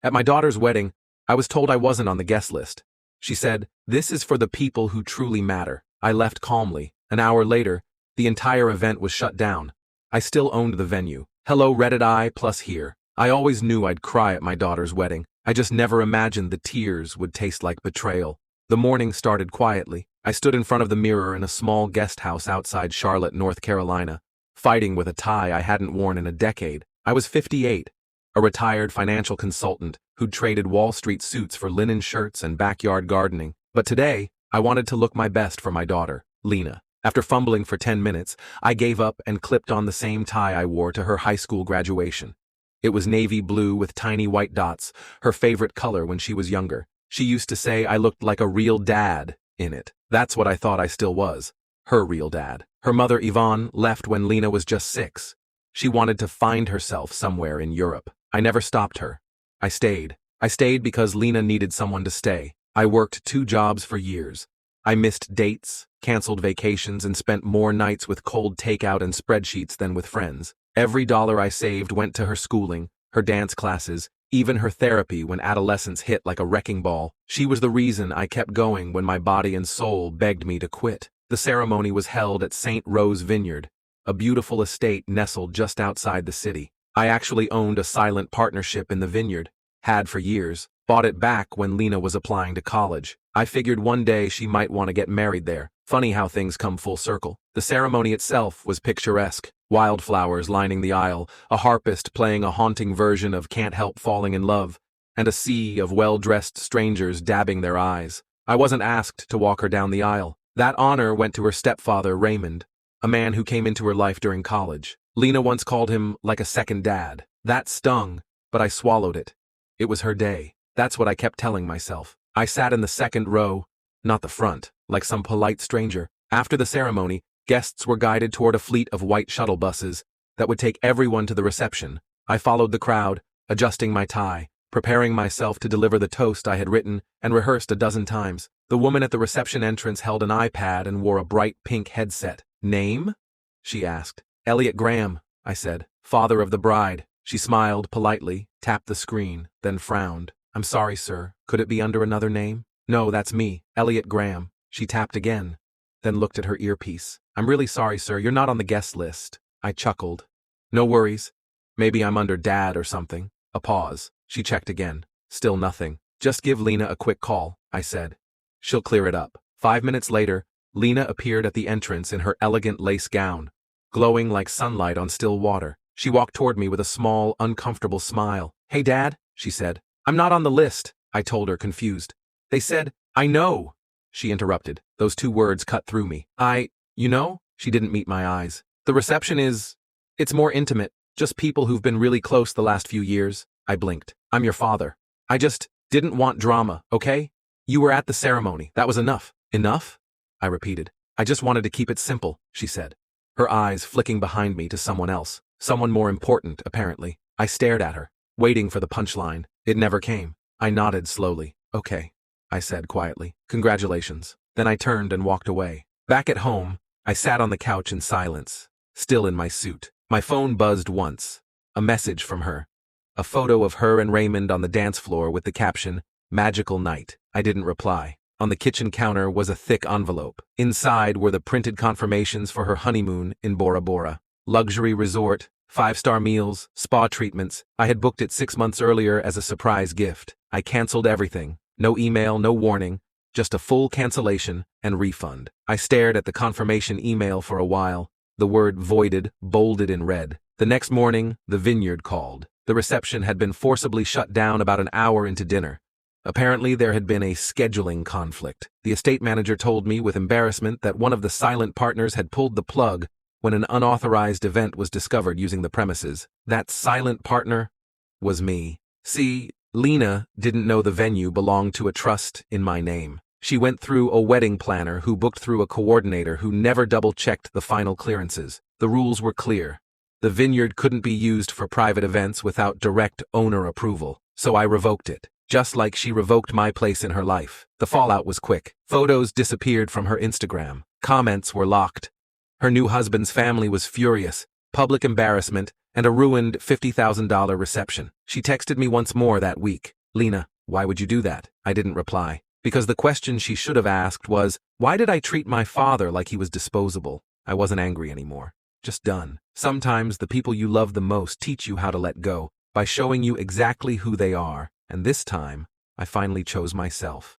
At my daughter's wedding, I was told I wasn't on the guest list. She said, "This is for the people who truly matter." I left calmly. An hour later, the entire event was shut down. I still owned the venue. Hello Reddit I plus here. I always knew I'd cry at my daughter's wedding. I just never imagined the tears would taste like betrayal. The morning started quietly. I stood in front of the mirror in a small guest house outside Charlotte, North Carolina, fighting with a tie I hadn't worn in a decade. I was 58, a retired financial consultant who'd traded Wall Street suits for linen shirts and backyard gardening. But today, I wanted to look my best for my daughter, Lena. After fumbling for 10 minutes, I gave up and clipped on the same tie I wore to her high school graduation. It was navy blue with tiny white dots, her favorite color when she was younger. She used to say I looked like a real dad in it. That's what I thought I still was, her real dad. Her mother, Yvonne, left when Lena was just 6. She wanted to find herself somewhere in Europe. I never stopped her. I stayed. I stayed because Lena needed someone to stay. I worked 2 jobs for years. I missed dates, canceled vacations, and spent more nights with cold takeout and spreadsheets than with friends. Every dollar I saved went to her schooling, her dance classes, even her therapy when adolescence hit like a wrecking ball. She was the reason I kept going when my body and soul begged me to quit. The ceremony was held at St. Rose Vineyard, a beautiful estate nestled just outside the city. I actually owned a silent partnership in the vineyard, had for years, bought it back when Lena was applying to college. I figured one day she might want to get married there. Funny how things come full circle. The ceremony itself was picturesque. Wildflowers lining the aisle, a harpist playing a haunting version of Can't Help Falling in Love, and a sea of well-dressed strangers dabbing their eyes. I wasn't asked to walk her down the aisle. That honor went to her stepfather, Raymond, a man who came into her life during college. Lena once called him like a second dad. That stung, but I swallowed it. It was her day. That's what I kept telling myself. I sat in the second row, not the front, like some polite stranger. After the ceremony, guests were guided toward a fleet of white shuttle buses that would take everyone to the reception. I followed the crowd, adjusting my tie, preparing myself to deliver the toast I had written and rehearsed a dozen times. The woman at the reception entrance held an iPad and wore a bright pink headset. "Name?" she asked. "Elliot Graham," I said. "Father of the bride." She smiled politely, tapped the screen, then frowned. "I'm sorry, sir. Could it be under another name?" "No, that's me, Elliot Graham." She tapped again, then looked at her earpiece. "I'm really sorry, sir. You're not on the guest list." I chuckled. "No worries. Maybe I'm under dad or something." A pause. She checked again. Still nothing. "Just give Lena a quick call," I said. "She'll clear it up." 5 minutes later, Lena appeared at the entrance in her elegant lace gown, glowing like sunlight on still water. She walked toward me with a small, uncomfortable smile. "Hey, Dad," she said. "I'm not on the list," I told her, confused. "They said—" "I know," she interrupted. Those 2 words cut through me. You know?" She didn't meet my eyes. "The reception it's more intimate, just people who've been really close the last few years." I blinked. "I'm your father. I just didn't want drama, okay? You were at the ceremony. That was enough." "Enough?" I repeated. "I just wanted to keep it simple," she said, her eyes flicking behind me to someone else. Someone more important, apparently. I stared at her, waiting for the punchline. It never came. I nodded slowly. "Okay," I said quietly. "Congratulations." Then I turned and walked away. Back at home, I sat on the couch in silence, still in my suit. My phone buzzed once. A message from her. A photo of her and Raymond on the dance floor with the caption, "Magical Night." I didn't reply. On the kitchen counter was a thick envelope. Inside were the printed confirmations for her honeymoon in Bora Bora. Luxury resort, 5-star meals, spa treatments. I had booked it 6 months earlier as a surprise gift. I canceled everything. No email, no warning. Just a full cancellation and refund. I stared at the confirmation email for a while, the word voided, bolded in red. The next morning, the vineyard called. The reception had been forcibly shut down about an hour into dinner. Apparently, there had been a scheduling conflict. The estate manager told me with embarrassment that one of the silent partners had pulled the plug when an unauthorized event was discovered using the premises. That silent partner was me. See, Lena didn't know the venue belonged to a trust in my name. She went through a wedding planner who booked through a coordinator who never double-checked the final clearances. The rules were clear. The vineyard couldn't be used for private events without direct owner approval, so I revoked it, just like she revoked my place in her life. The fallout was quick. Photos disappeared from her Instagram. Comments were locked. Her new husband's family was furious. Public embarrassment and a ruined $50,000 reception. She texted me once more that week. Lena, why would you do that? I didn't reply. Because the question she should have asked was, why did I treat my father like he was disposable? I wasn't angry anymore. Just done. Sometimes the people you love the most teach you how to let go by showing you exactly who they are, and this time, I finally chose myself.